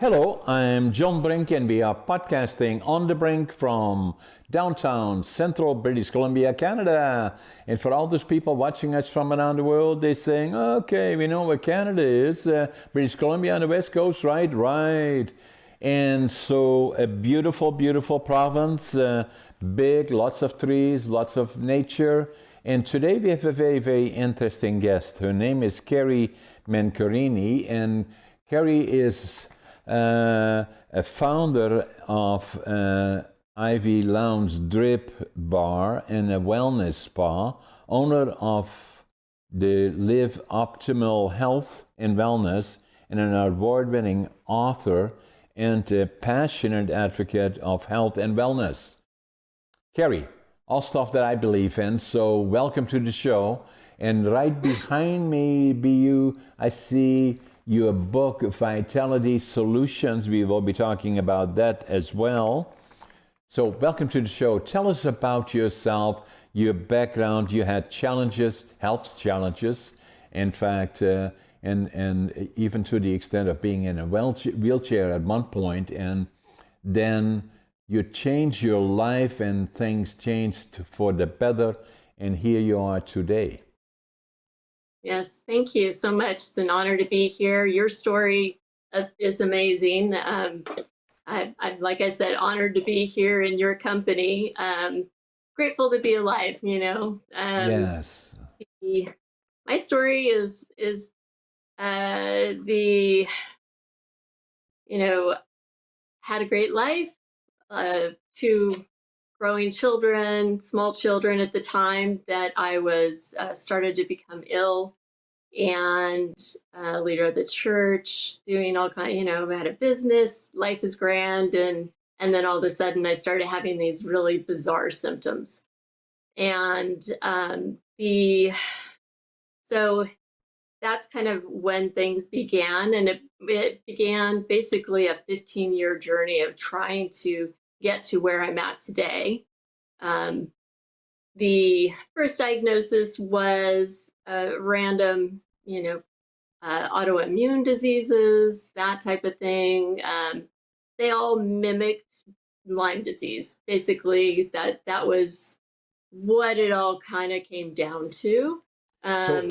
Hello, I'm John Brink, and we are podcasting on the Brink from downtown central British Columbia, Canada. And for all those people watching us from around the world, they're saying, okay, we know where Canada is. British Columbia on the west coast, right? Right. And so a beautiful, beautiful province, big, lots of trees, lots of nature. And today we have a very, very interesting guest. Her name is Carey Mencarini, and Carey is a founder of Ivy Lounge Drip Bar and a wellness spa, owner of the Live Optimal Health and Wellness, and an award-winning author and a passionate advocate of health and wellness. Carey, all stuff that I believe in, so welcome to the show. And right behind me, I see your book, Vitality Solutions. We will be talking about that as well. So welcome to the show. Tell us about yourself, your background. You had challenges, health challenges, in fact, and even to the extent of being in a wheelchair at one point, and then you changed your life and things changed for the better, and here you are today. Yes, thank you so much. It's an honor to be here. Your story is amazing. I'm, like I said, honored to be here in your company. Grateful to be alive, you know. Yes. My story is had a great life, two growing children, small children at the time that I was started to become ill, and leader of the church, doing all kind. I had a business, life is grand, and then all of a sudden I started having these really bizarre symptoms, and so that's kind of when things began, and it began basically a 15-year journey of trying to get to where I'm at today. The first diagnosis was random, autoimmune diseases, that type of thing. They all mimicked Lyme disease. Basically, that was what it all kind of came down to.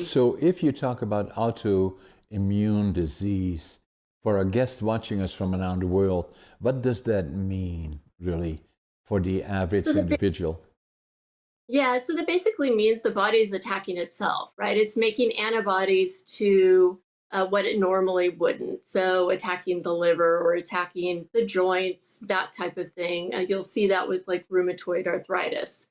So if you talk about autoimmune disease, for our guests watching us from around the world, what does that mean, really, for the average individual? So that basically means the body is attacking itself, right? It's making antibodies to what it normally wouldn't. So attacking the liver or attacking the joints, that type of thing. You'll see that with like rheumatoid arthritis.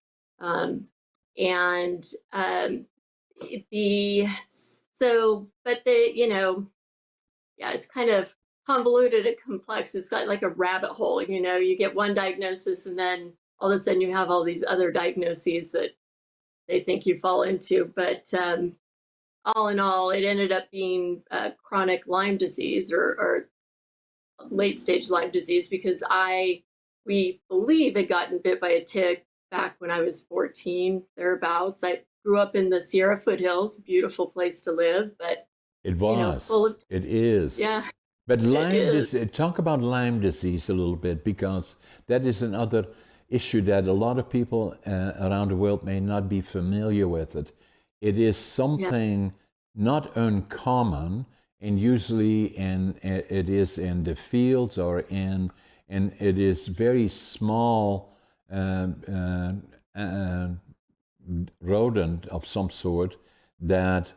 It's kind of convoluted and complex. It's got like a rabbit hole, you get one diagnosis and then all of a sudden you have all these other diagnoses that they think you fall into. But all in all, it ended up being chronic Lyme disease or late stage Lyme disease because we believe had gotten bit by a tick back when I was 14, thereabouts. I grew up in the Sierra foothills, beautiful place to live, but it was. It is. Yeah. But talk about Lyme disease a little bit, because that is another issue that a lot of people around the world may not be familiar with it. It is something not uncommon, and usually it is in the fields or and it is very small rodent of some sort that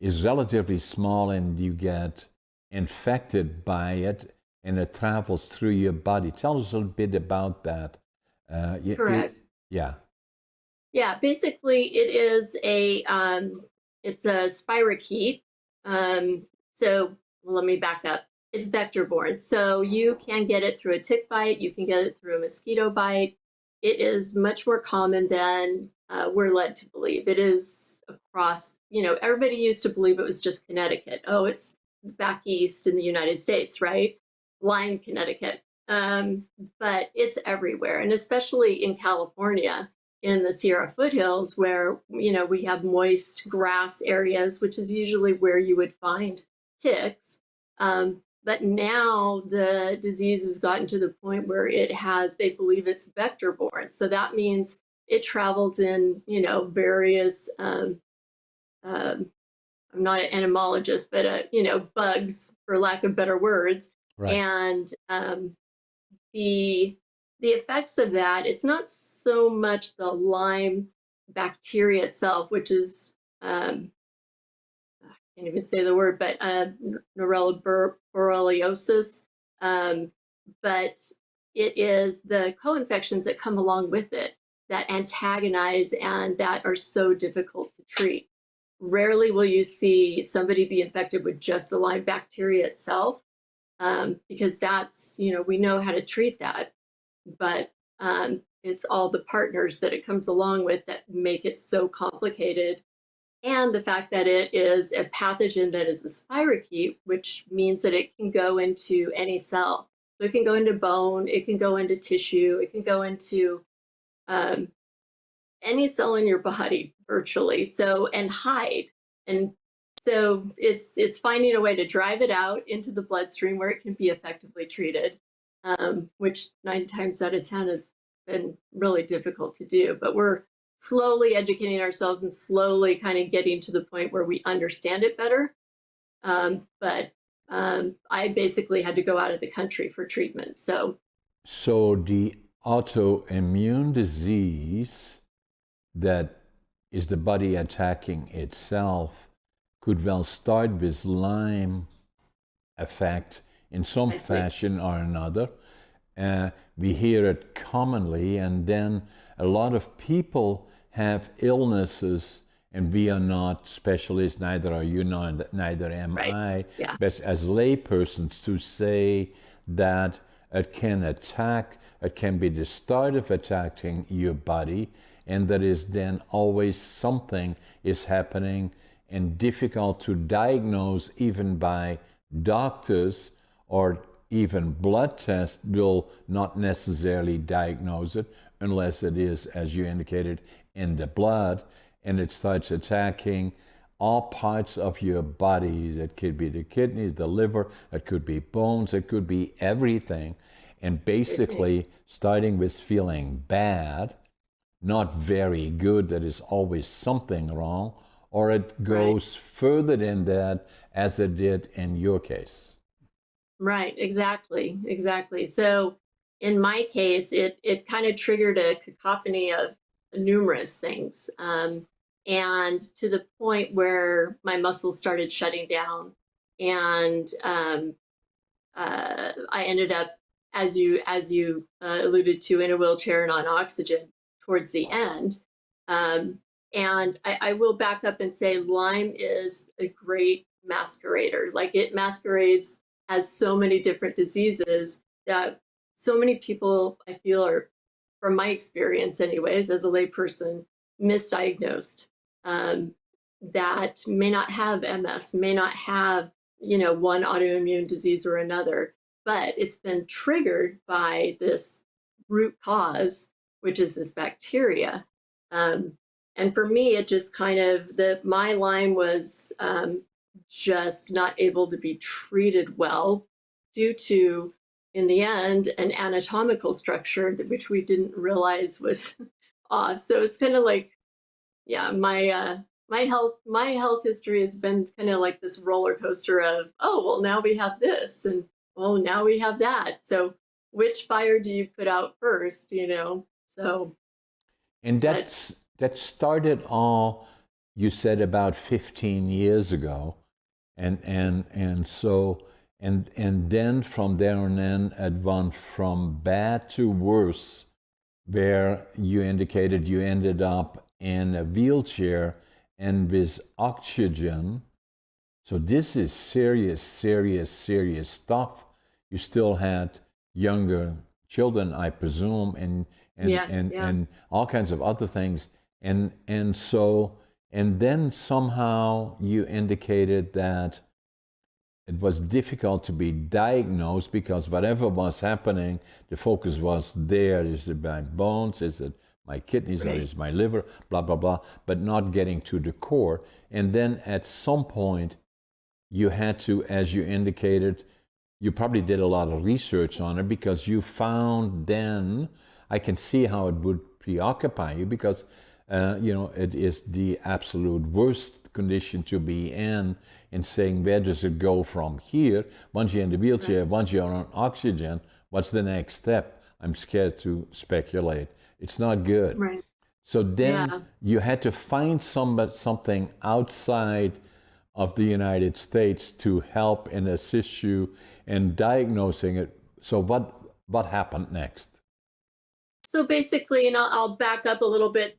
is relatively small, and you get infected by it and it travels through your body. Tell us a little bit about that. Correct. Yeah, basically it is it's a spirochete. So let me back up. It's vector borne. So you can get it through a tick bite, you can get it through a mosquito bite. It is much more common than we're led to believe. It is across, everybody used to believe it was just Connecticut. Oh, it's back east in the United States, right? Lyme, Connecticut. But it's everywhere, and especially in California, in the Sierra foothills, where we have moist grass areas, which is usually where you would find ticks. But now the disease has gotten to the point where they believe it's vector borne. So that means it travels in, various, I'm not an entomologist, but, bugs, for lack of better words. Right. And the effects of that, it's not so much the Lyme bacteria itself, which is, I can't even say the word, but borreliosis. But it is the co-infections that come along with it that antagonize and that are so difficult to treat. Rarely will you see somebody be infected with just the Lyme bacteria itself, because that's, we know how to treat that. But it's all the partners that it comes along with that make it so complicated. And the fact that it is a pathogen that is a spirochete, which means that it can go into any cell. So it can go into bone, it can go into tissue, it can go into any cell in your body virtually. So, and hide. And so it's finding a way to drive it out into the bloodstream where it can be effectively treated, which 9 times out of 10 has been really difficult to do. But we're slowly educating ourselves and slowly kind of getting to the point where we understand it better. But I basically had to go out of the country for treatment. So the autoimmune disease that is the body attacking itself could well start with Lyme effect in some fashion or another. We hear it commonly, and then a lot of people have illnesses, and we are not specialists, neither are you, neither am I. Yeah. But as laypersons, to say that it can attack, it can be the start of attacking your body, and that is then always something is happening and difficult to diagnose even by doctors, or even blood tests will not necessarily diagnose it unless it is, as you indicated, in the blood, and it starts attacking all parts of your body. It could be the kidneys, the liver, it could be bones, it could be everything. And basically starting with feeling bad, not very good, that is always something wrong, or it goes further than that, as it did in your case. Right, exactly. So in my case, it kind of triggered a cacophony of numerous things. And to the point where my muscles started shutting down, and I ended up, as you alluded to, in a wheelchair and on oxygen towards the end. And I will back up and say Lyme is a great masquerader. Like, it masquerades as so many different diseases that so many people, I feel, are, from my experience anyways, as a layperson, misdiagnosed, that may not have MS, may not have, one autoimmune disease or another, but it's been triggered by this root cause, which is this bacteria. And for me, it just kind of, my Lyme was just not able to be treated well due to, in the end, an anatomical structure which we didn't realize was off. So it's kind of like, yeah, my health history has been kind of like this roller coaster of, oh, well, now we have this, and well, now we have that. So which fire do you put out first, So. And that started all, you said, about 15 years ago. And so then from there on in, it went from bad to worse, where you indicated you ended up in a wheelchair and with oxygen. So this is serious stuff. You still had younger children, I presume, and all kinds of other things. And then somehow you indicated that it was difficult to be diagnosed because whatever was happening, the focus was there. Is it my bones? Is it my kidneys? Or is it my liver? Blah, blah, blah. But not getting to the core. And then at some point, you had to, as you indicated, you probably did a lot of research on it because you found then, I can see how it would preoccupy you because, it is the absolute worst condition to be in saying, where does it go from here? Once you're in the wheelchair, once you're on oxygen, what's the next step? I'm scared to speculate. It's not good. Right. So then you had to find something outside of the United States to help and assist you in diagnosing it. So what happened next? So basically, and I'll back up a little bit.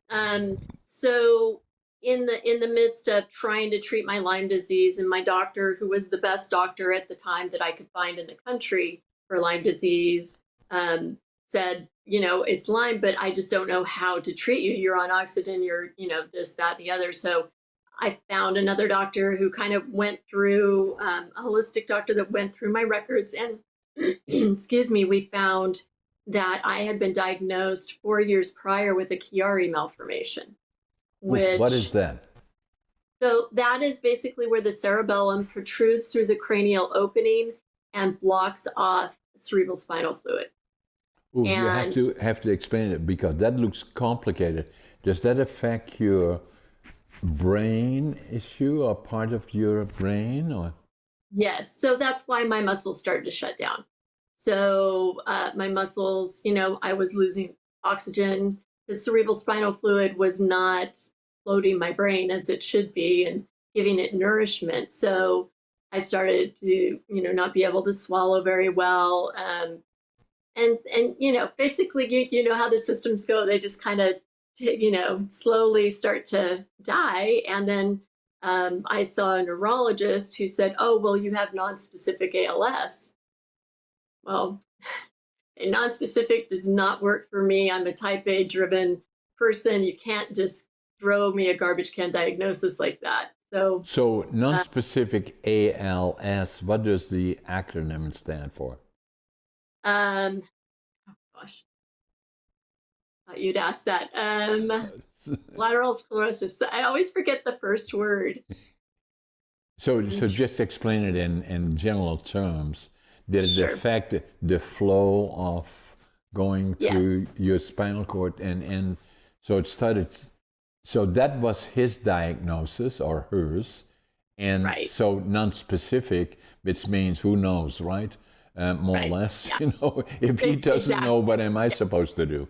So in the midst of trying to treat my Lyme disease, and my doctor, who was the best doctor at the time that I could find in the country for Lyme disease, said, it's Lyme, but I just don't know how to treat you. You're on oxygen, you're, this, that, the other. So I found another doctor who kind of went through, a holistic doctor that went through my records. And excuse me, we found that I had been diagnosed 4 years prior with a Chiari malformation. What is that? So that is basically where the cerebellum protrudes through the cranial opening and blocks off cerebral spinal fluid. Ooh, you have to explain it because that looks complicated. Does that affect your brain issue or part of your brain? Or? Yes. So that's why my muscles started to shut down. So my muscles, I was losing oxygen. The cerebral spinal fluid was not floating my brain as it should be and giving it nourishment. So I started to, not be able to swallow very well. And basically, you know how the systems go. They just kind of, slowly start to die. And then I saw a neurologist who said, oh, well, you have nonspecific ALS. Well, a nonspecific does not work for me. I'm a type A driven person. You can't just throw me a garbage can diagnosis like that. So nonspecific ALS, what does the acronym stand for? Oh gosh, thought you'd ask that. Lateral sclerosis. I always forget the first word. So just explain it in general terms. Did it affect the flow of going through your spinal cord? And so it started, so that was his diagnosis or hers. And so non-specific, which means who knows, right? More or less, if he doesn't know, what am I supposed to do?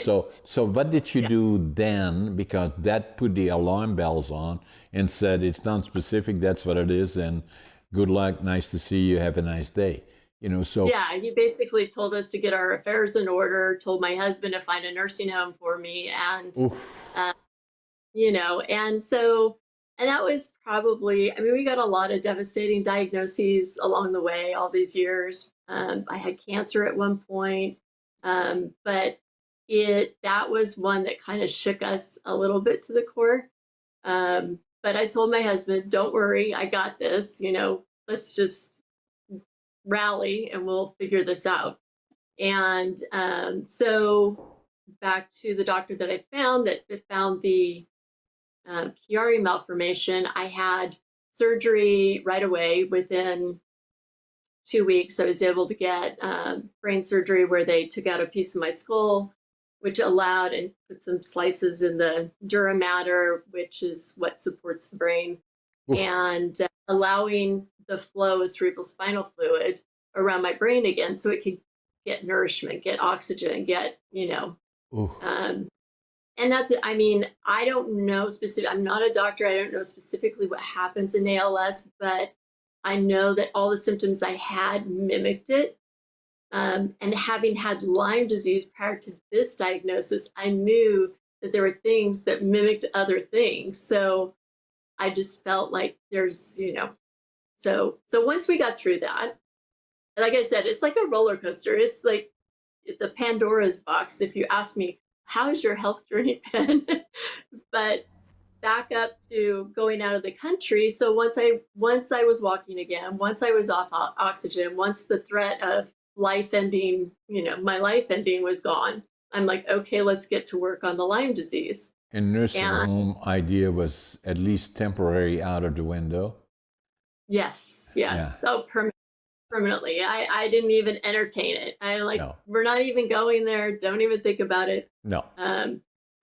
So what did you do then? Because that put the alarm bells on and said, it's non-specific, that's what it is, and good luck, nice to see you, have a nice day. Yeah, he basically told us to get our affairs in order, told my husband to find a nursing home for me, and and that was probably, we got a lot of devastating diagnoses along the way, all these years. I had cancer at one point, but that was one that kind of shook us a little bit to the core. But I told my husband, don't worry, I got this, let's just rally and we'll figure this out. And so back to the doctor that I found that found the Chiari malformation. I had surgery right away. Within 2 weeks, I was able to get brain surgery where they took out a piece of my skull, which allowed and put some slices in the dura mater, which is what supports the brain, and allowing the flow of cerebral spinal fluid around my brain again so it could get nourishment, get oxygen, get, and that's, I don't know specific, I'm not a doctor. I don't know specifically what happens in ALS, but I know that all the symptoms I had mimicked it. And having had Lyme disease prior to this diagnosis, I knew that there were things that mimicked other things. So I just felt like there's, so once we got through that, like I said, it's like a roller coaster. It's like, it's a Pandora's box. If you ask me, how's your health journey been? But back up to going out of the country. So once I was walking again, once I was off oxygen, once the threat of life ending, my life ending was gone, I'm like, okay, let's get to work on the Lyme disease. And nursing home idea was at least temporary out of the window. Yes. Yeah. Oh, permanent. permanently. I didn't even entertain it. No. We're not even going there. Don't even think about it. No.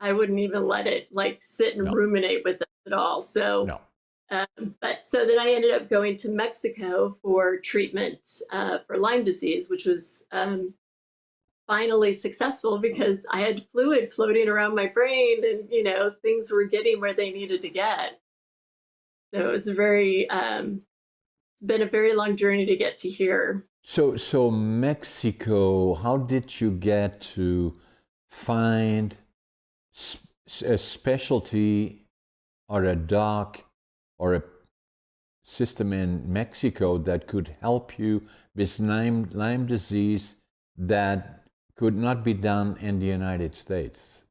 I wouldn't even let it like sit and ruminate with us at all. So, No. But so then I ended up going to Mexico for treatment for Lyme disease, which was finally successful because I had fluid floating around my brain, and things were getting where they needed to get. So it was it's been a very long journey to get to here. So Mexico, how did you get to find a specialty or a doc or a system in Mexico that could help you with Lyme disease that could not be done in the United States?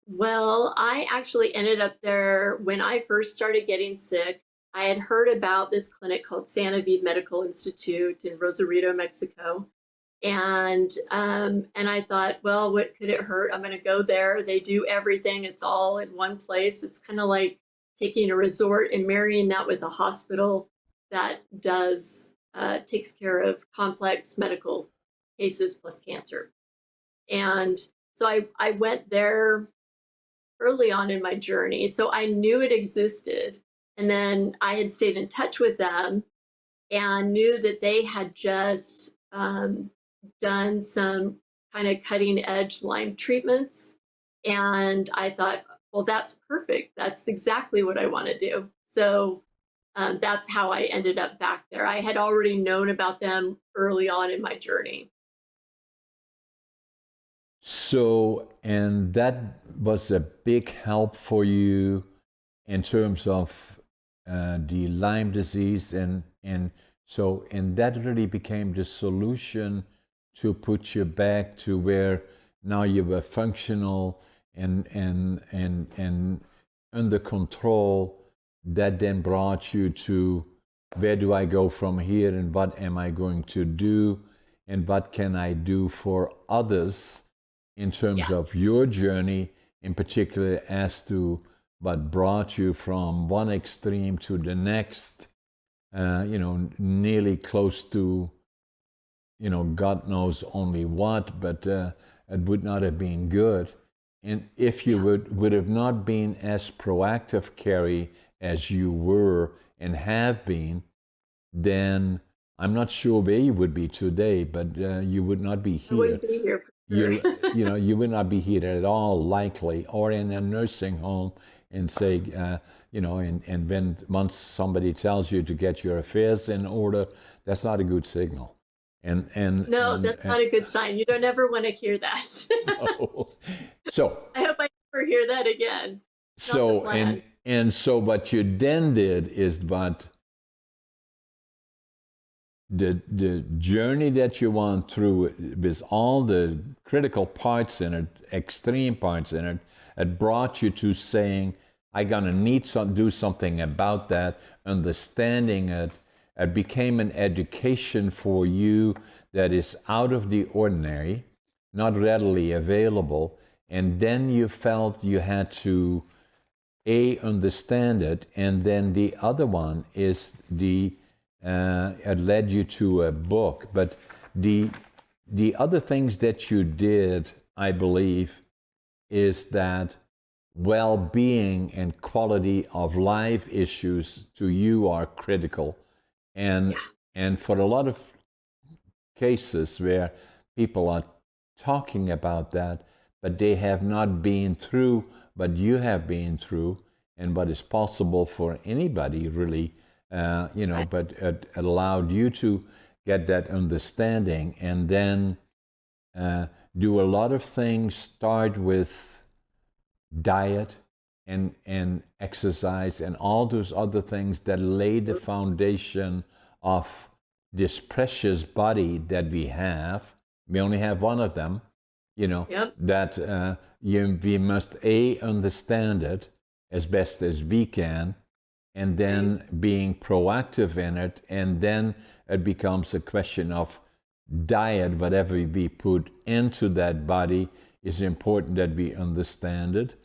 Well, I actually ended up there when I first started getting sick. I had heard about this clinic called Santa Vida Medical Institute in Rosarito, Mexico. And I thought, well, what could it hurt? I'm going to go there. They do everything. It's all in one place. It's kind of like taking a resort and marrying that with a hospital that takes care of complex medical cases plus cancer. And so I went there early on in my journey. So I knew it existed. And then I had stayed in touch with them and knew that they had just done some kind of cutting edge Lyme treatments. And I thought, well, that's perfect. That's exactly what I want to do. So that's how I ended up back there. I had already known about them early on in my journey. So, and that was a big help for you in terms of the Lyme disease, and that really became the solution to put you back to where now you were functional and under control. That then brought you to where do I go from here, and what am I going to do, and what can I do for others in terms of your journey, in particular as to what brought you from one extreme to the next, nearly close to, God knows only what, but it would not have been good. And if you would have not been as proactive, Carey, as you were and have been, then I'm not sure where you would be today, but you would not be here. I wouldn't be here. You would not be here at all, likely, or in a nursing home, and say, and when once somebody tells you to get your affairs in order, that's not a good signal. No, that's not a good sign. You don't ever want to hear that. No. So I hope I never hear that again. So so what you then did is what the journey that you went through with all the critical parts in it, extreme parts in it, it brought you to saying, I'm going to need to do something about that, understanding it. It became an education for you that is out of the ordinary, not readily available, and then you felt you had to understand it, and then the other one is it led you to a book. But the other things that you did, I believe, is that well-being and quality of life issues to you are critical. And for a lot of cases where people are talking about that, but they have not been through what you have been through and what is possible for anybody really, but it allowed you to get that understanding and then do a lot of things, start with diet and exercise and all those other things that lay the foundation of this precious body that we have. We only have one of them, that we must understand it as best as we can, and then being proactive in it, and then it becomes a question of diet. Whatever we put into that body is important that we understand it,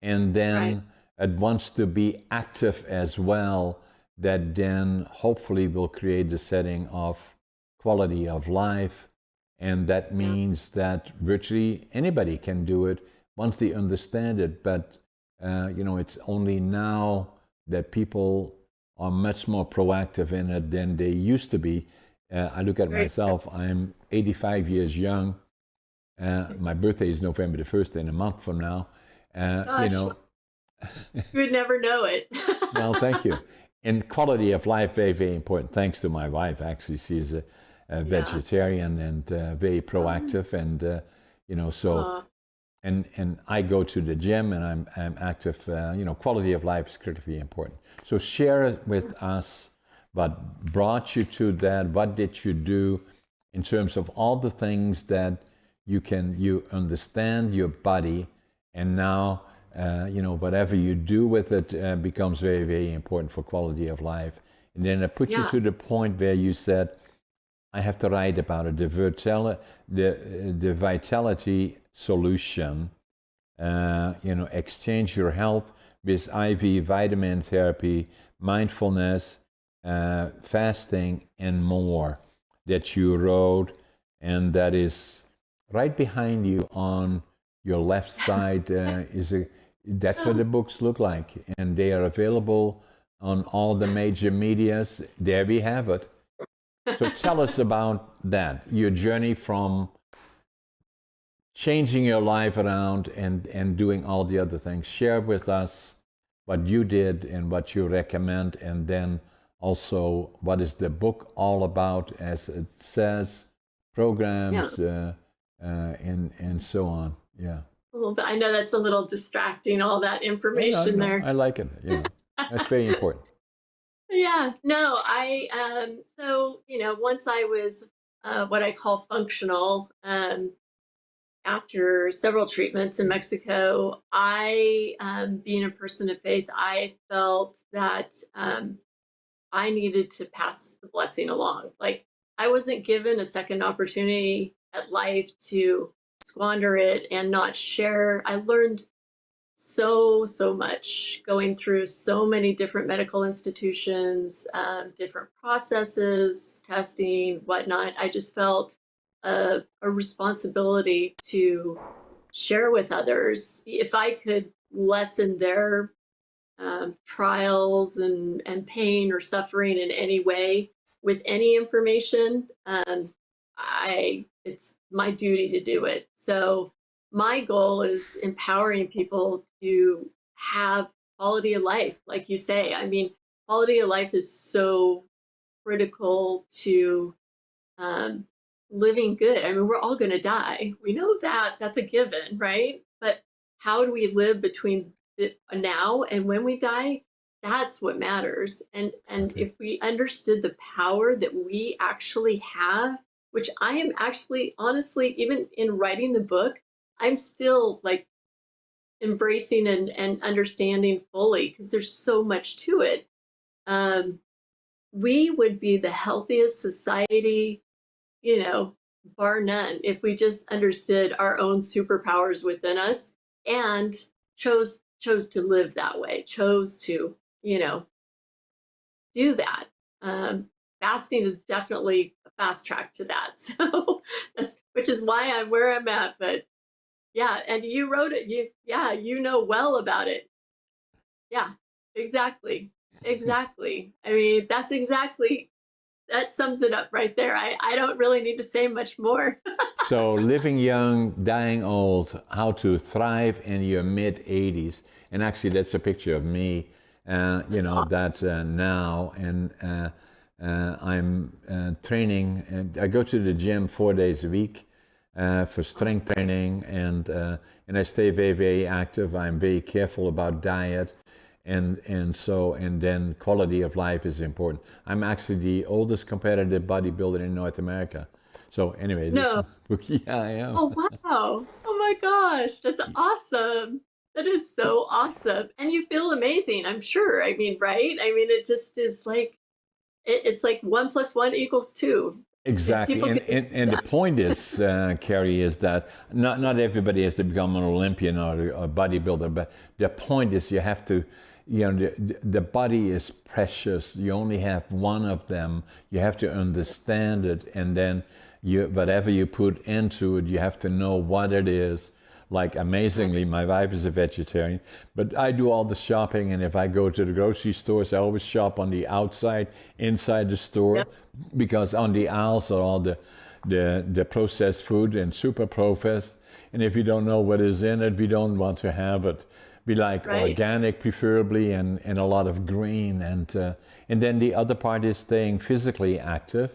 and then it wants to be active as well, that then hopefully will create the setting of quality of life. And that means that virtually anybody can do it once they understand it. But, it's only now that people are much more proactive in it than they used to be. I look at myself, I'm 85 years young. My birthday is November the 1st, in a month from now. You would never know it. Well, thank you. And quality of life, very, very important. Thanks to my wife, actually. She's a vegetarian and very proactive. And, and I go to the gym and I'm active. Quality of life is critically important. So share with us what brought you to that. What did you do in terms of all the things that you understand your body, and now whatever you do with it becomes very, very important for quality of life. And then I put you to the point where you said, I have to write about it, the vitality solution, exchange your health with IV vitamin therapy, mindfulness, fasting, and more, that you wrote, and that is right behind you on your left side. That's what the books look like, and they are available on all the major medias. There we have it. So tell us about that, your journey from changing your life around and doing all the other things. Share with us what you did and what you recommend, and then also what is the book all about, as it says, programs, and so on. Yeah. Well, I know that's a little distracting, all that information there. I like it. Yeah, that's very important. Yeah. No, once I was what I call functional, after several treatments in Mexico, being a person of faith, I felt that I needed to pass the blessing along. Like, I wasn't given a second opportunity at life to squander it and not share. I learned so much going through so many different medical institutions, different processes, testing, whatnot. I just felt a responsibility to share with others. If I could lessen their trials and pain or suffering in any way with any information, it's my duty to do it. So my goal is empowering people to have quality of life, like you say. I mean, quality of life is so critical to living good. I mean, we're all going to die. We know that. That's a given, right? But how do we live between now and when we die? That's what matters. And if we understood the power that we actually have, which I am actually, honestly, even in writing the book, I'm still like embracing and understanding fully, because there's so much to it. We would be the healthiest society, bar none, if we just understood our own superpowers within us and chose to live that way, chose to, do that. Fasting is definitely a fast track to that. So which is why I'm where I'm at. But yeah, and you wrote it. You know well about it. Yeah, exactly. I mean, that sums it up right there. I don't really need to say much more. So living young, dying old, how to thrive in your mid-80s. And actually that's a picture of me, now, and I'm training, and I go to the gym 4 days a week for strength training, and I stay very, very active. I'm very careful about diet. And then quality of life is important. I'm actually the oldest competitive bodybuilder in North America. So anyway, no. Yeah, I am. Oh, wow. Oh my gosh, that's awesome. That is so awesome. And you feel amazing, I'm sure. I mean, right? I mean, it just is like, it's like 1 + 1 = 2. Exactly. And the point is, Carey, is that not everybody has to become an Olympian or a bodybuilder, but the point is you have to the body is precious. You only have one of them. You have to understand it, and then whatever you put into it, you have to know what it is. Like, amazingly, my wife is a vegetarian, but I do all the shopping, and if I go to the grocery stores, I always shop on the outside, inside the store, because on the aisles are all the processed food and super processed, and if you don't know what is in it, we don't want to have it. We like organic, preferably, and a lot of green, and then the other part is staying physically active.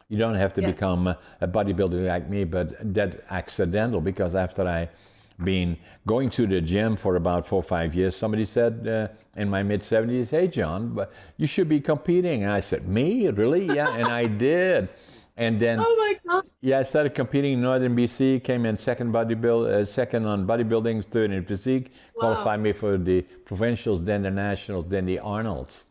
You don't have to become a bodybuilder like me, but that's accidental, because after I been going to the gym for about 4 or 5 years, somebody said in my mid-70s, "Hey, John, but you should be competing." And I said, "Me? Really?" Yeah, and I did. And then, oh my God. Yeah, I started competing in Northern BC, came in second on bodybuilding, third in physique, qualified me for the provincials, then the nationals, then the Arnolds.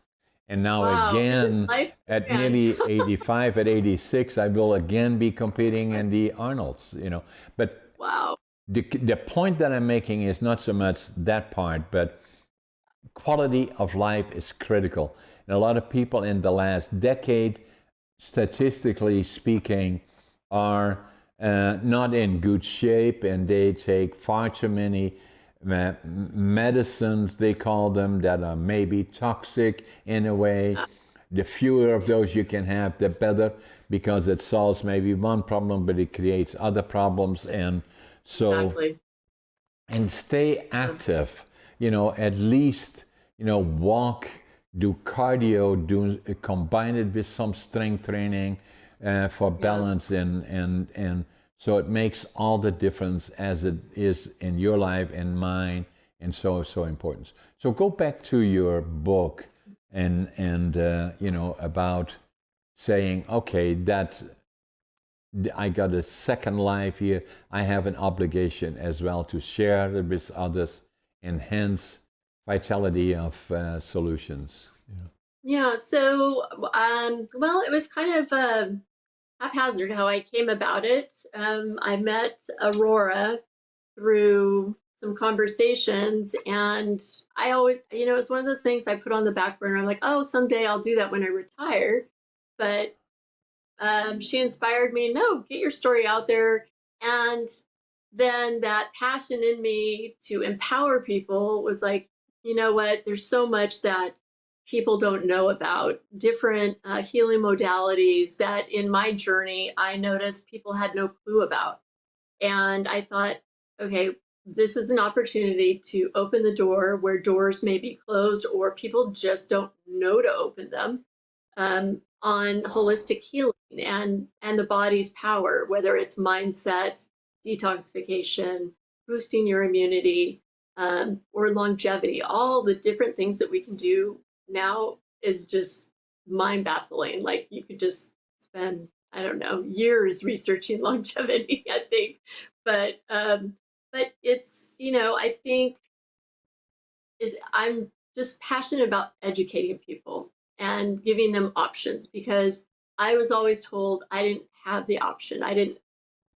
And now again, at nearly 85, at 86, I will again be competing in the Arnolds, But the point that I'm making is not so much that part, but quality of life is critical. And a lot of people in the last decade, statistically speaking, are not in good shape, and they take far too many medicines, they call them, that are maybe toxic in a way. The fewer of those you can have, the better, because it solves maybe one problem, but it creates other problems. And so, and stay active, at least, walk, do cardio, combine it with some strength training for balance, and so it makes all the difference, as it is in your life and mine, and so important. So go back to your book and about saying, okay, I got a second life here. I have an obligation as well to share it with others, and hence vitality of solutions. Yeah. So, well, it was kind of haphazard how I came about it. I met Aurora through some conversations, and I always, it's one of those things I put on the back burner. I'm like, oh, someday I'll do that when I retire. But she inspired me. No, get your story out there. And then that passion in me to empower people was like, you know what? There's so much that people don't know about, different healing modalities that in my journey, I noticed people had no clue about. And I thought, okay, this is an opportunity to open the door where doors may be closed or people just don't know to open them, on holistic healing and the body's power, whether it's mindset, detoxification, boosting your immunity, or longevity. All the different things that we can do now is just mind-baffling. Like, you could just spend, I don't know, years researching longevity, I think. But it's, I think I'm just passionate about educating people and giving them options, because I was always told I didn't have the option.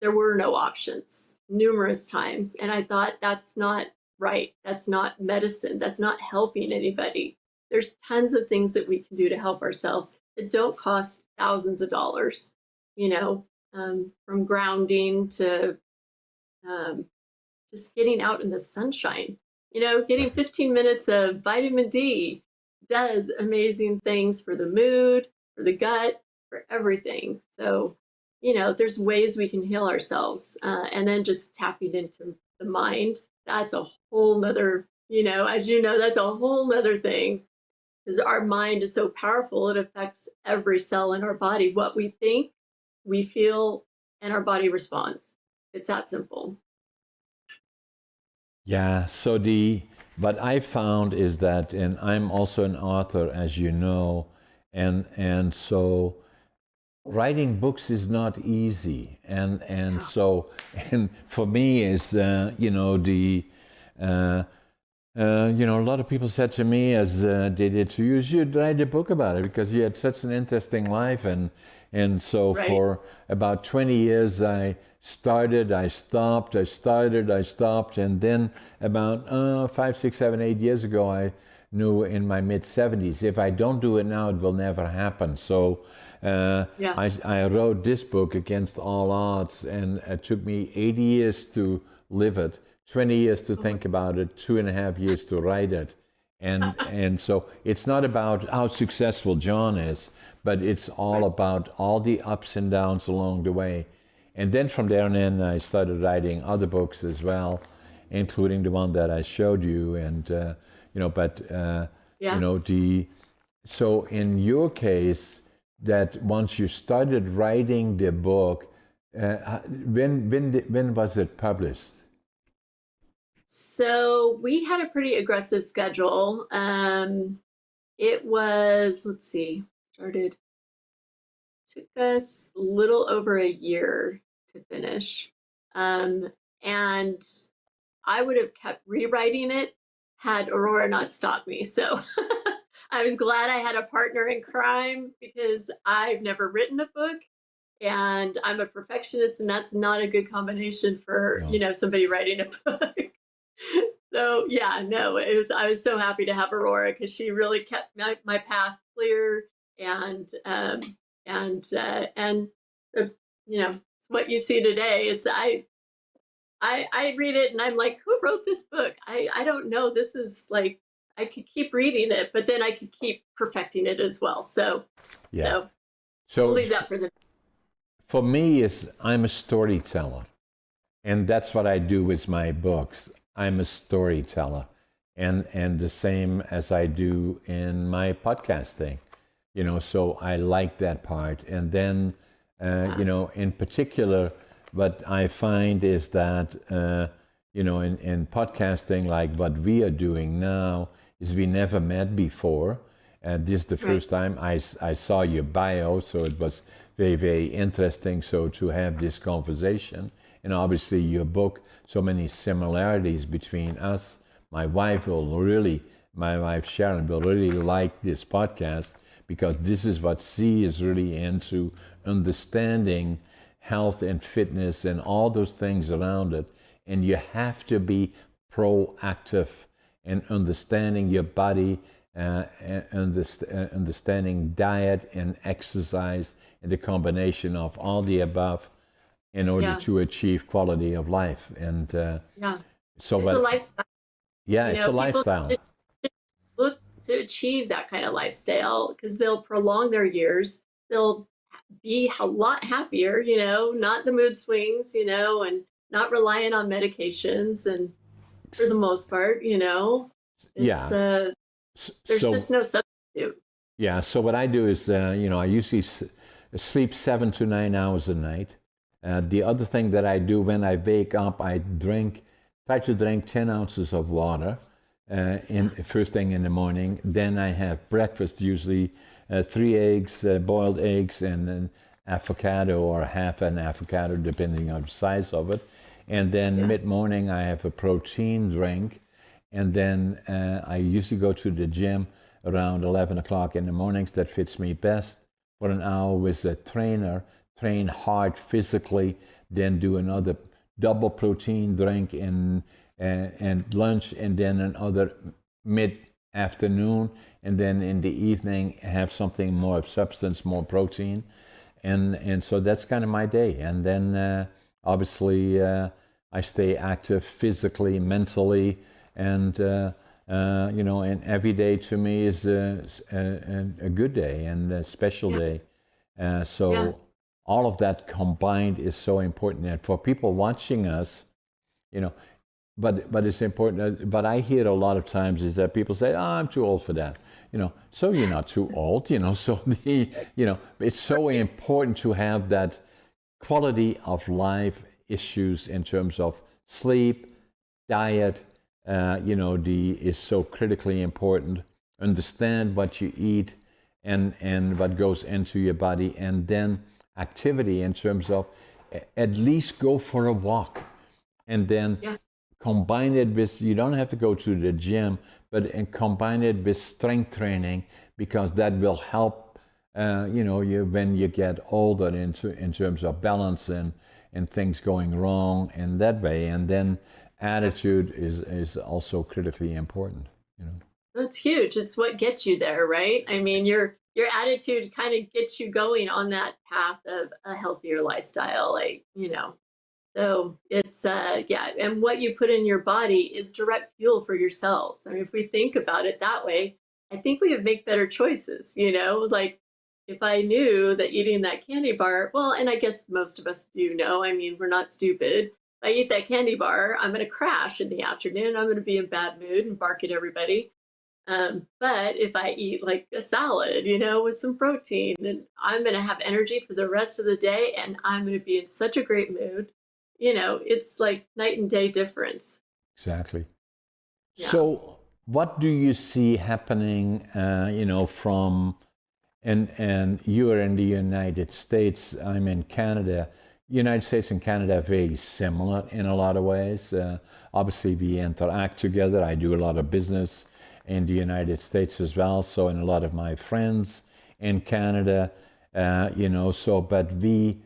There were no options numerous times. And I thought, that's not right. That's not medicine. That's not helping anybody. There's tons of things that we can do to help ourselves that don't cost thousands of dollars, from grounding to just getting out in the sunshine, getting 15 minutes of vitamin D does amazing things for the mood, for the gut, for everything. So, there's ways we can heal ourselves. And then just tapping into the mind, that's a whole nother, as that's a whole nother thing, because our mind is so powerful. It affects every cell in our body. What we think, we feel, and our body responds. It's that simple. Yeah, so what I found is that, and I'm also an author, as you know, and so writing books is not easy, and so, and for me is a lot of people said to me, as they did to you, you should write a book about it, because you had such an interesting life, and so for about 20 years I started, I stopped, and then about 5, 6, 7, 8 years ago I knew in my mid-70s, if I don't do it now, it will never happen. So I wrote this book against all odds, and it took me 80 years to live it, 20 years to think about it, 2.5 years to write it. And so it's not about how successful John is, but it's all about all the ups and downs along the way. And then from there on in, I started writing other books as well, including the one that I showed you. And so in your case, that once you started writing the book, when was it published? So we had a pretty aggressive schedule. It was, took us a little over a year to finish. And I would have kept rewriting it had Aurora not stopped me. So I was glad I had a partner in crime, because I've never written a book and I'm a perfectionist, and that's not a good combination for, somebody writing a book. So I was so happy to have Aurora, because she really kept my path clear, and it's what you see today. It's I read it and I'm like, who wrote this book? I don't know. This is like, I could keep reading it, but then I could keep perfecting it as well. So we'll leave that for the. For me, I'm a storyteller, and that's what I do with my books. I'm a storyteller, and the same as I do in my podcasting, so I like that part. And then, in particular, what I find is that, in podcasting, like what we are doing now, is we never met before. And this is the first time I saw your bio, so it was very, very interesting to have this conversation. And obviously your book, so many similarities between us. My wife Sharon will really like this podcast, because this is what she is really into, understanding health and fitness and all those things around it. And you have to be proactive in understanding your body, understanding diet and exercise, and the combination of all the above, in order to achieve quality of life. And so it's a lifestyle. It's a lifestyle. Look to achieve that kind of lifestyle, because they'll prolong their years. They'll be a lot happier, not the mood swings, and not relying on medications. And for the most part, there's just no substitute. Yeah. So what I do is, I usually sleep 7 to 9 hours a night. The other thing that I do when I wake up, I try to drink 10 ounces of water first thing in the morning. Then I have breakfast, usually 3 eggs, boiled eggs, and an avocado or half an avocado, depending on the size of it. And then mid-morning, I have a protein drink. And then I usually go to the gym around 11 o'clock in the mornings. That fits me best, for an hour with a trainer, train hard physically, then do another double protein drink and lunch, and then another mid-afternoon, and then in the evening have something more of substance, more protein, and so that's kind of my day. And then obviously I stay active physically, mentally, and and every day to me is a good day and a special day. All of that combined is so important. And for people watching us, but it's important. But I hear a lot of times is that people say, "Oh, I'm too old for that." So you're not too old. So it's so important to have that quality of life issues in terms of sleep, diet. Is so critically important. Understand what you eat and what goes into your body, and then activity in terms of at least go for a walk, and then combine it with, you don't have to go to the gym, but combine it with strength training, because that will help you when you get older in terms of balance and things going wrong in that way. And then attitude is also critically important. That's huge. It's what gets you there, right? I mean, your attitude kind of gets you going on that path of a healthier lifestyle, like, So it's yeah, and what you put in your body is direct fuel for your cells. I mean, if we think about it that way, I think we would make better choices, Like if I knew that eating that candy bar, well, and I guess most of us do know, I mean, we're not stupid. If I eat that candy bar, I'm going to crash in the afternoon. I'm going to be in bad mood and bark at everybody. But if I eat like a salad, with some protein, then I'm going to have energy for the rest of the day and I'm going to be in such a great mood. It's like night and day difference. Exactly. Yeah. So, what do you see happening, from, and you are in the United States, I'm in Canada. United States and Canada are very similar in a lot of ways. Obviously, we interact together. I do a lot of business in the United States as well. So, and a lot of my friends in Canada, but we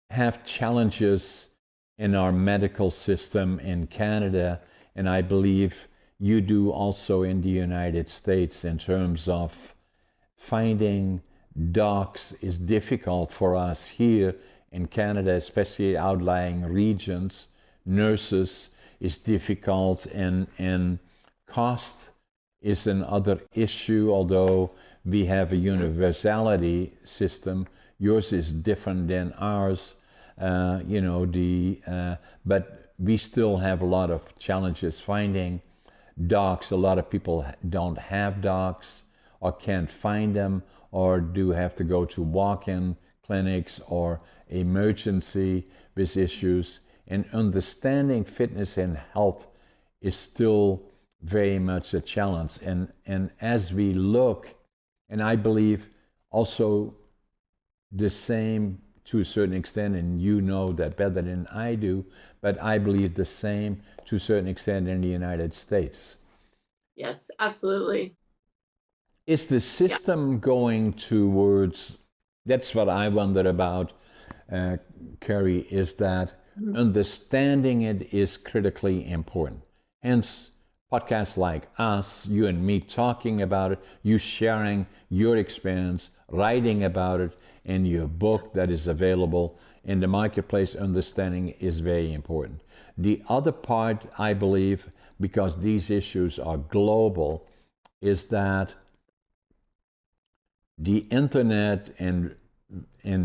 have challenges in our medical system in Canada, and I believe you do also in the United States in terms of finding docs is difficult for us here in Canada, especially outlying regions. Nurses is difficult, and cost is another issue, although we have a universality system. Yours is different than ours, but we still have a lot of challenges finding docs. A lot of people don't have docs or can't find them, or do have to go to walk-in clinics or emergency with issues. And understanding fitness and health is still very much a challenge. And as we look, and I believe also the same to a certain extent, and you know that better than I do, but I believe the same to a certain extent in the United States. Yes, absolutely. Is the system going towards, that's what I wonder about, Carey, is that understanding it is critically important. Hence, podcasts like us, you and me talking about it, you sharing your experience, writing about it in your book that is available in the marketplace. Understanding is very important. The other part, I believe, because these issues are global, is that the internet and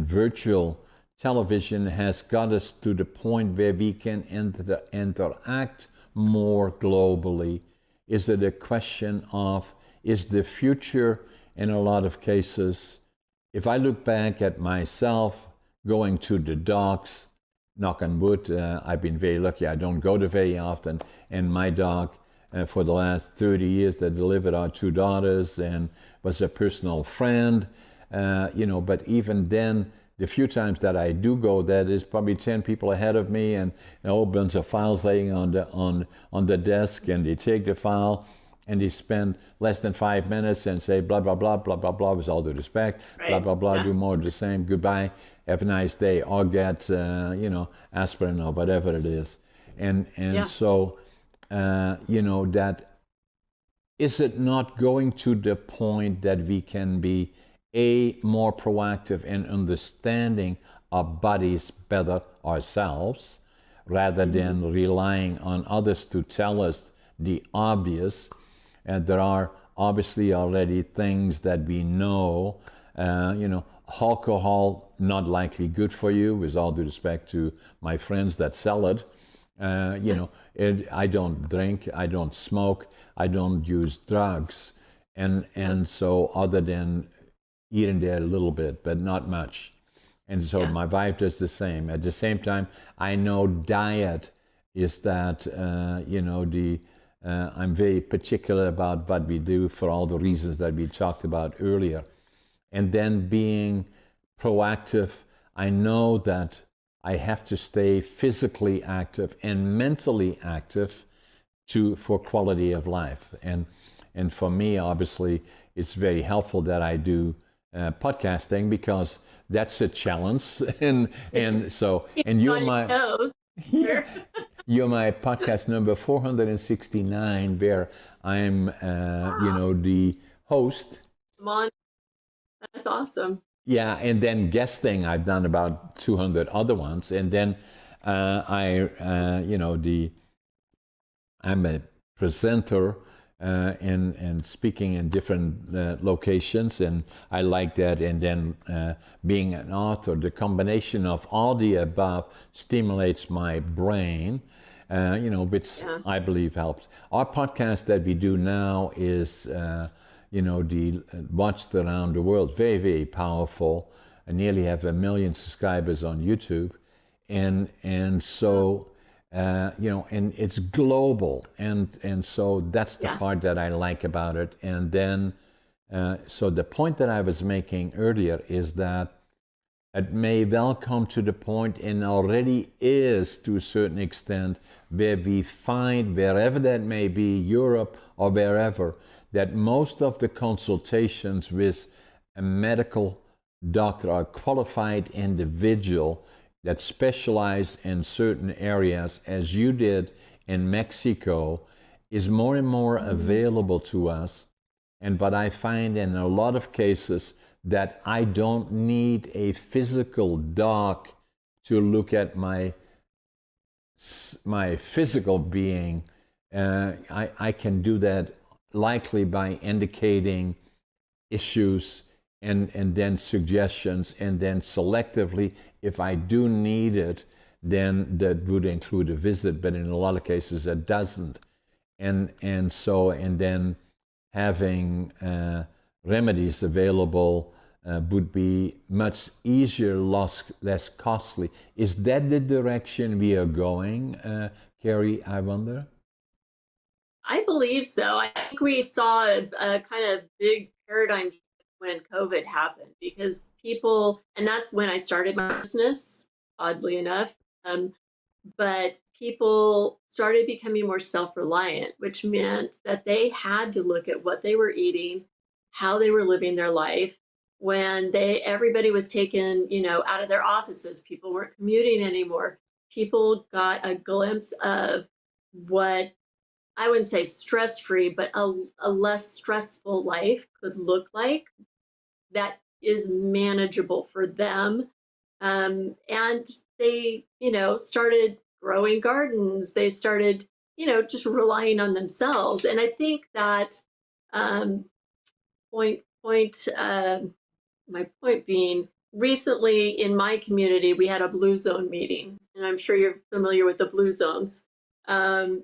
virtual television has got us to the point where we can interact more globally. Is it a question of, is the future in a lot of cases, if I look back at myself going to the docs, knock on wood, I've been very lucky, I don't go there very often, and my doc for the last 30 years that delivered our two daughters and was a personal friend, but even then, the few times that I do go, there's probably 10 people ahead of me and a whole bunch of files laying on the desk, and they take the file and they spend less than 5 minutes and say blah, blah, blah, blah, blah, blah, with all due respect, right. Blah, blah, blah, yeah. Do more of the same, goodbye, have a nice day, or get, aspirin or whatever it is. And yeah. So, that, is it not going to the point that we can be more proactive in understanding our bodies better ourselves, rather than relying on others to tell us the obvious? And there are obviously already things that we know, alcohol not likely good for you, with all due respect to my friends that sell it. I don't drink, I don't smoke, I don't use drugs, and so other than eating there a little bit, but not much. And so my wife does the same. At the same time, I know diet is that, I'm very particular about what we do for all the reasons that we talked about earlier. And then being proactive, I know that I have to stay physically active and mentally active for quality of life. And for me, obviously, it's very helpful that I do podcasting, because that's a challenge. And so, and you're my... Knows. Yeah, You're my podcast number 469, where I'm, the host. Come on. That's awesome. Yeah, and then guesting, I've done about 200 other ones. And then I'm a presenter and speaking in different locations, and I like that. And then being an author, the combination of all the above stimulates my brain, which I believe helps. Our podcast that we do now is, watched around the world, very, very powerful. I nearly have 1 million subscribers on YouTube, and so. And it's global, and so that's the part that I like about it. And then, so the point that I was making earlier is that it may well come to the point, and already is to a certain extent, where we find, wherever that may be, Europe or wherever, that most of the consultations with a medical doctor or a qualified individual that specialize in certain areas, as you did in Mexico, is more and more available to us. And but I find in a lot of cases that I don't need a physical doc to look at my physical being. I can do that likely by indicating issues and then suggestions, and then selectively, if I do need it, then that would include a visit, but in a lot of cases it doesn't. And then having remedies available would be much easier, less costly. Is that the direction we are going, Carey, I wonder? I believe so. I think we saw a kind of big paradigm shift when COVID happened, because people, and that's when I started my business, oddly enough, but people started becoming more self-reliant, which meant that they had to look at what they were eating, how they were living their life. When everybody was taken, out of their offices, people weren't commuting anymore. People got a glimpse of what, I wouldn't say stress-free, but a less stressful life could look like that is manageable for them. And they, started growing gardens. They started, just relying on themselves. And I think that my point being, recently in my community, we had a blue zone meeting, and I'm sure you're familiar with the blue zones. That's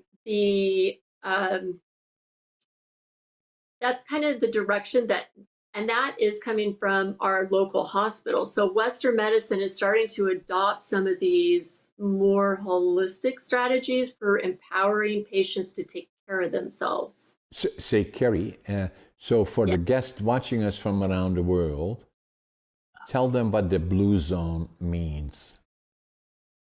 kind of the direction and that is coming from our local hospital. So Western medicine is starting to adopt some of these more holistic strategies for empowering patients to take care of themselves. Say, Carey, so for the guests watching us from around the world, tell them what the blue zone means.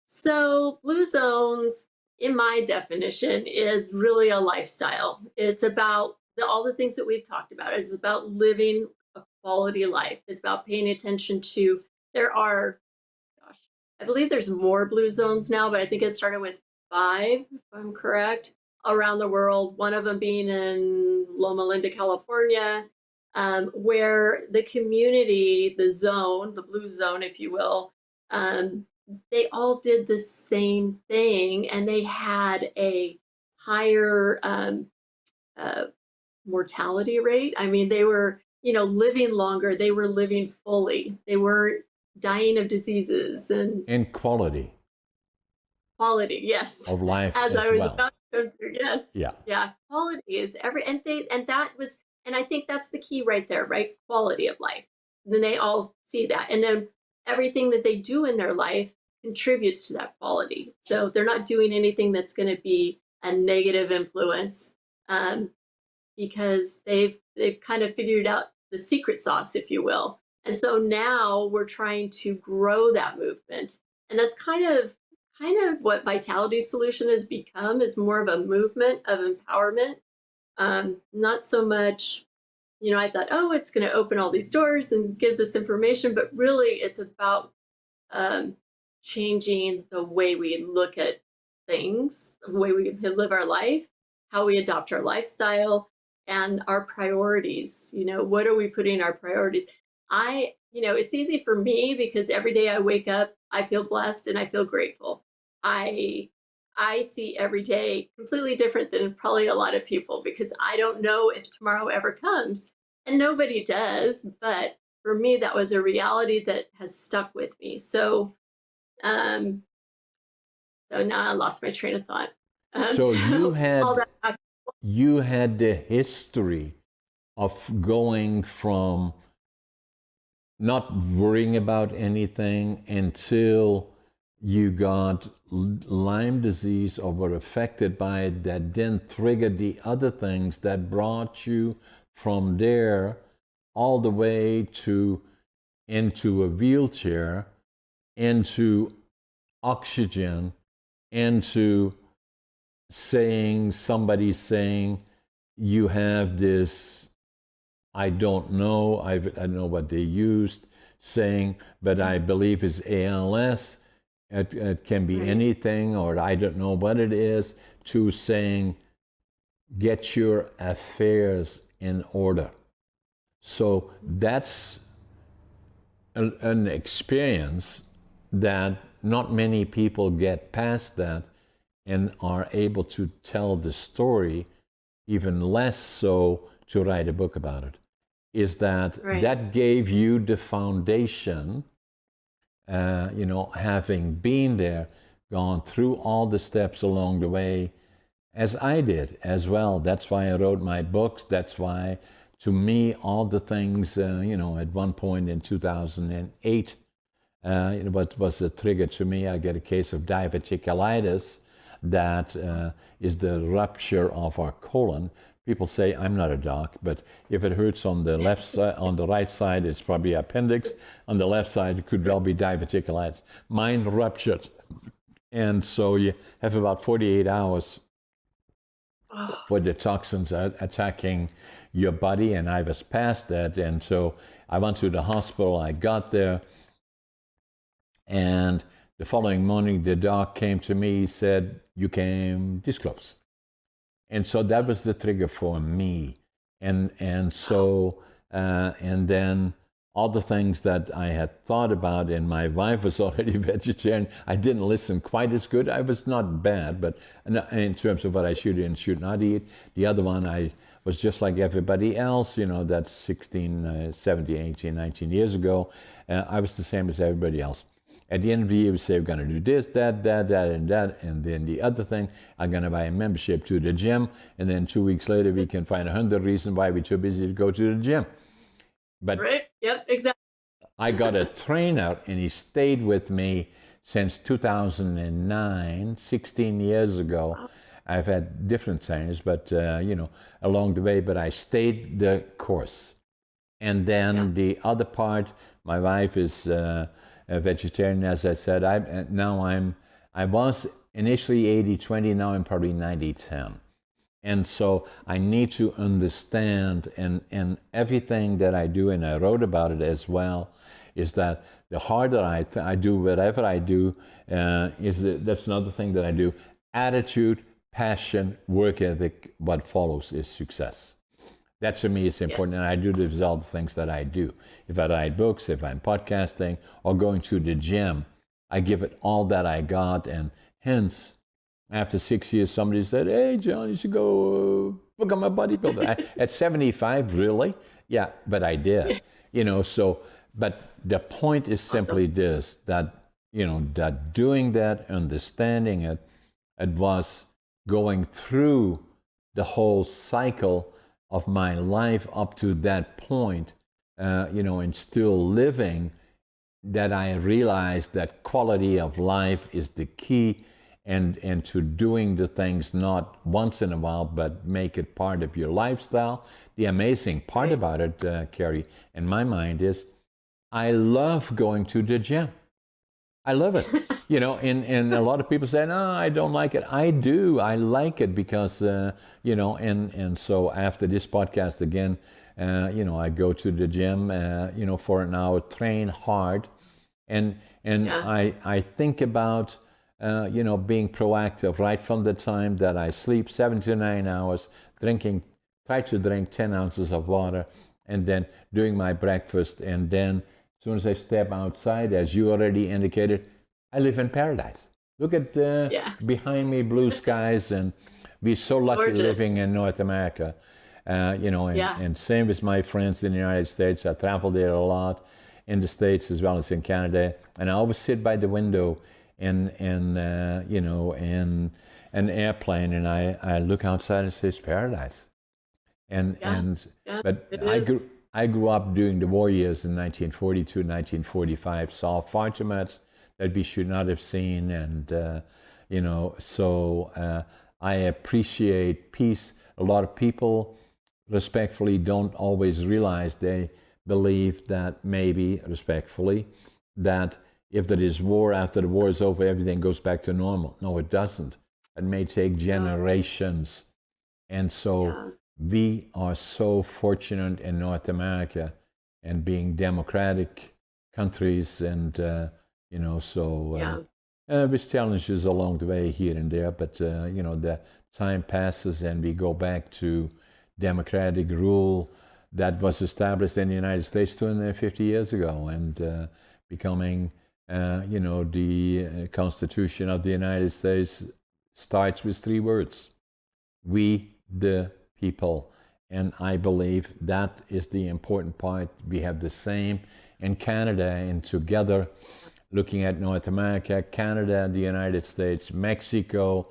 So blue zones, in my definition, is really a lifestyle. It's about all the things that we've talked about. It's about living a quality life. It's about paying attention to, I believe there's more blue zones now, but I think it started with 5, if I'm correct, around the world. One of them being in Loma Linda, California, where the community, the blue zone, if you will, they all did the same thing, and they had a higher mortality rate. I mean, they were, living longer. They were living fully. They weren't dying of diseases and quality. Quality, yes. Of life as I was well. About to go through, yes. Yeah. Quality is and I think that's the key right there, right? Quality of life. And then they all see that, and then everything that they do in their life contributes to that quality. So they're not doing anything that's going to be a negative influence, because they've kind of figured out the secret sauce, if you will. And so now we're trying to grow that movement, and that's kind of what Vitality Solution has become, is more of a movement of empowerment. Not so much, I thought, it's going to open all these doors and give this information, but really it's about changing the way we look at things, the way we live our life, how we adopt our lifestyle, and our priorities. What are we putting our priorities? It's easy for me because every day I wake up, I feel blessed and I feel grateful. I see every day completely different than probably a lot of people because I don't know if tomorrow ever comes, and nobody does. But for me, that was a reality that has stuck with me. So now I lost my train of thought. So you had the history of going from not worrying about anything until you got Lyme disease or were affected by it, that then triggered the other things that brought you from there all the way to into a wheelchair, into oxygen, into somebody saying you have this, I don't know, I don't know what they used, saying, but I believe it's ALS. It can be anything, or I don't know what it is, to saying, get your affairs in order. So that's an experience that not many people get past that and are able to tell the story, even less so to write a book about it. Is that that gave you the foundation, having been there, gone through all the steps along the way, as I did as well. That's why I wrote my books. That's why, to me, all the things, at one point in 2008, what was a trigger to me, I get a case of diverticulitis, that is the rupture of our colon. People say, I'm not a doc, but if it hurts on the left side, on the right side, it's probably appendix. On the left side, it could well be diverticulitis. Mine ruptured. And so you have about 48 hours for the toxins attacking your body, and I was past that. And so I went to the hospital, I got there, and the following morning, the doc came to me, he said, you came this close. And so that was the trigger for me. And then all the things that I had thought about, and my wife was already vegetarian. I didn't listen quite as good. I was not bad, but in terms of what I should and should not eat. The other one, I was just like everybody else, that's 16, 17, 18, 19 years ago. I was the same as everybody else. At the end of the year, we say, we're going to do this, that, and that. And then the other thing, I'm going to buy a membership to the gym. And then 2 weeks later, we can find 100 reasons why we're too busy to go to the gym. But Yep, exactly. I got a trainer, and he stayed with me since 2009, 16 years ago. Wow. I've had different trainers, but, along the way, but I stayed the course. And then the other part, my wife is a vegetarian, as I said. I was initially 80-20, now I'm probably 90-10. And so I need to understand, and everything that I do, and I wrote about it as well, is that the harder I do whatever I do, that's another thing that I do. Attitude, passion, work ethic, what follows is success. That to me is important, and I do the result things that I do. If I write books, if I'm podcasting, or going to the gym, I give it all that I got, and hence, after 6 years, somebody said, hey, John, you should go become a bodybuilder. At 75, really? Yeah, but I did. But the point is simply this, that, that doing that, understanding it, it was going through the whole cycle of my life up to that point, and still living, that I realized that quality of life is the key, and to doing the things not once in a while, but make it part of your lifestyle. The amazing part about it, Carey, in my mind, is I love going to the gym. I love it. And a lot of people say, no, I don't like it. I do. I like it because, and so after this podcast again, I go to the gym, for an hour, train hard. And I think about being proactive right from the time that I sleep 7 to 9 hours, try to drink 10 ounces of water, and then doing my breakfast. And then as soon as I step outside, as you already indicated, I live in paradise. Look at behind me, blue skies, and we're so lucky Gorgeous. living in North America. And same with my friends in the United States. I travel there a lot, in the States as well as in Canada. And I always sit by the window in an airplane, and I look outside and say it's paradise. But I grew up during the war years in 1942, 1945. Saw far too much that we should not have seen, and so I appreciate peace. A lot of people, respectfully, don't always realize. They believe that maybe, respectfully, that if there is war, after the war is over, everything goes back to normal. No, it doesn't. It may take generations. And so we are so fortunate in North America and being democratic countries, and with challenges along the way here and there, but the time passes and we go back to democratic rule that was established in the United States 250 years ago, and becoming the Constitution of the United States starts with 3 words: we the people. And I believe that is the important part. We have the same in Canada, and together, looking at North America, Canada, the United States, Mexico,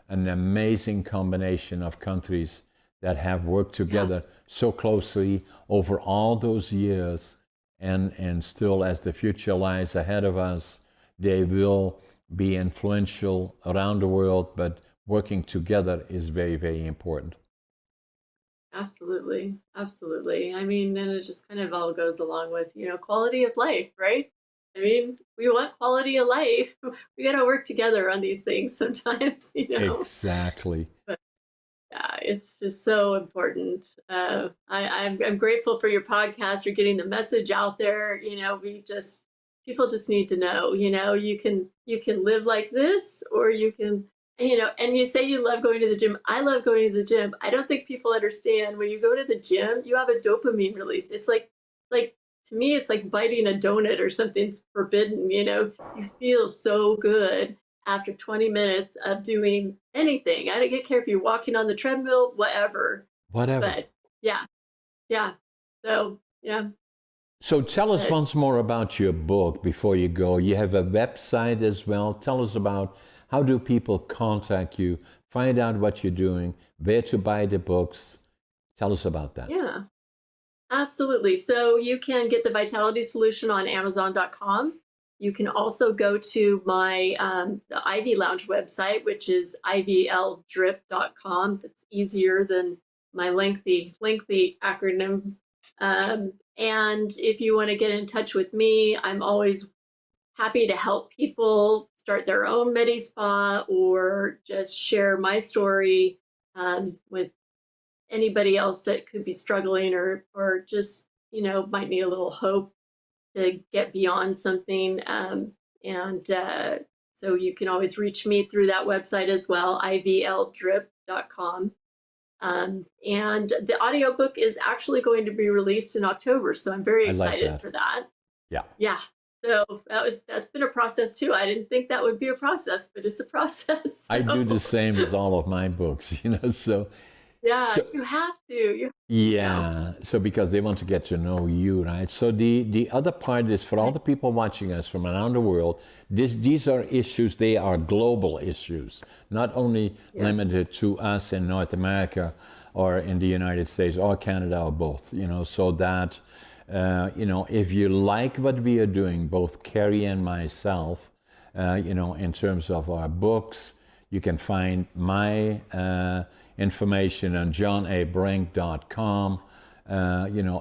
an amazing combination of countries that have worked together so closely over all those years, and still, as the future lies ahead of us, they will be influential around the world, but working together is very, very important. Absolutely. Absolutely. I mean, and it just kind of all goes along with, quality of life, right? I mean, we want quality of life. We got to work together on these things sometimes, Exactly. But yeah, it's just so important. I'm grateful for your podcast. You're getting the message out there. People just need to know. You can live like this, or you can. And you say you love going to the gym. I love going to the gym. I don't think people understand, when you go to the gym, you have a dopamine release. It's like to me, it's like biting a donut or something's forbidden. You feel so good after 20 minutes of doing anything. I don't care if you're walking on the treadmill, whatever. But yeah. So yeah. So tell us once more about your book before you go. You have a website as well. Tell us about, how do people contact you, find out what you're doing, where to buy the books? Tell us about that. Yeah, absolutely. So you can get the Vitality Solution on Amazon.com. You can also go to my the Ivy Lounge website, which is ivldrip.com. That's easier than my lengthy acronym. And if you want to get in touch with me, I'm always happy to help people start their own Medi Spa, or just share my story with anybody else that could be struggling, or just might need a little hope to get beyond something. So you can always reach me through that website as well, ivldrip.com. And the audiobook is actually going to be released in October, so I'm very excited for that. Yeah. So that's been a process too. I didn't think that would be a process, but it's a process. So. I do the same with all of my books, so. Yeah, so, you have to. So because they want to get to know you, right? So the other part is, for all the people watching us from around the world, these are issues, they are global issues, not only limited to us in North America or in the United States or Canada or both, so that, if you like what we are doing, both Carey and myself, in terms of our books, you can find my information on johnabrink.com.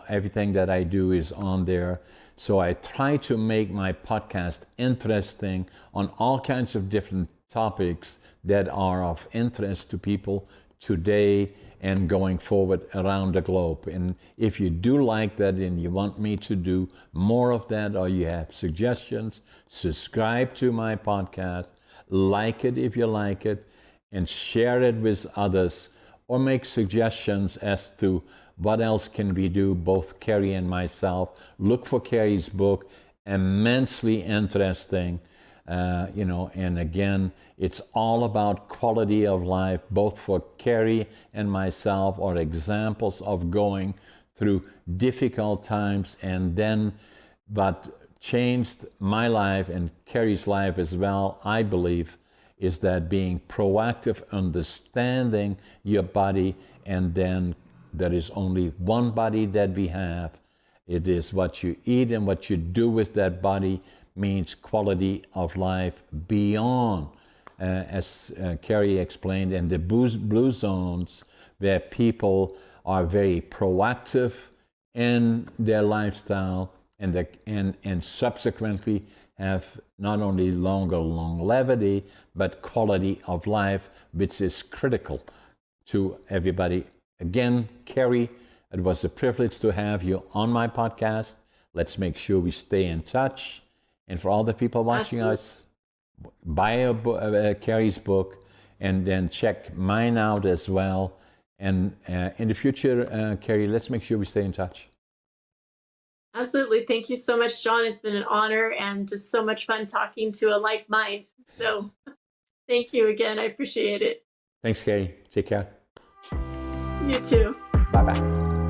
Everything that I do is on there. So I try to make my podcast interesting on all kinds of different topics that are of interest to people today and going forward around the globe. And if you do like that and you want me to do more of that, or you have suggestions, subscribe to my podcast, like it if you like it, and share it with others, or make suggestions as to what else can we do, both Carey and myself. Look for Carey's book, immensely interesting. And again, it's all about quality of life, both for Carey and myself, are examples of going through difficult times, and then what changed my life and Carey's life as well, I believe, is that being proactive, understanding your body, and then there is only one body that we have. It is what you eat and what you do with that body means quality of life beyond, as Carey explained, in the blue zones where people are very proactive in their lifestyle, and subsequently have not only longer longevity, but quality of life, which is critical to everybody. Again, Carey, it was a privilege to have you on my podcast. Let's make sure we stay in touch. And for all the people watching us, buy Carey's book, and then check mine out as well. And in the future, Carey, let's make sure we stay in touch. Absolutely. Thank you so much, John. It's been an honor and just so much fun talking to a like mind. So thank you again. I appreciate it. Thanks, Carey. Take care. You too. Bye-bye.